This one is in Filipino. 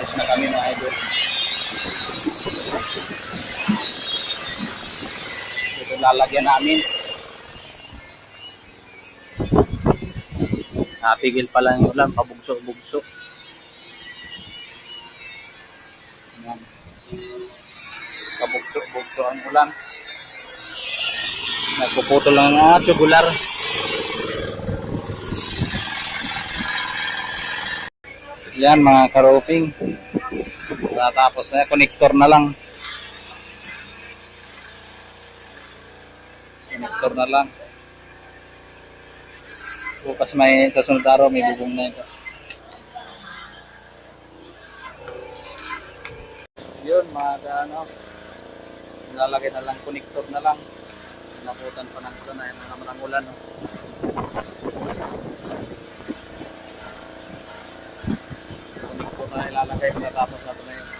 Tapos na kami mga idol. Ito lalagyan namin. Napigil pa lang yung ulan, pabugso-bugso. Ayan. Pabugso-bugso ang ulan. Nagpuputol lang nga, tubular. Yan mga karoping. Tapos na, connector na lang. Connector na lang. Bukas may sa sunod araw may bubong na ito. Yun mga ano, lalagay na lang, connector na lang. Naputan pa ng ulan, ayun na naman ang ulan. No? Connector na ilalagay, tapos na ito na yun.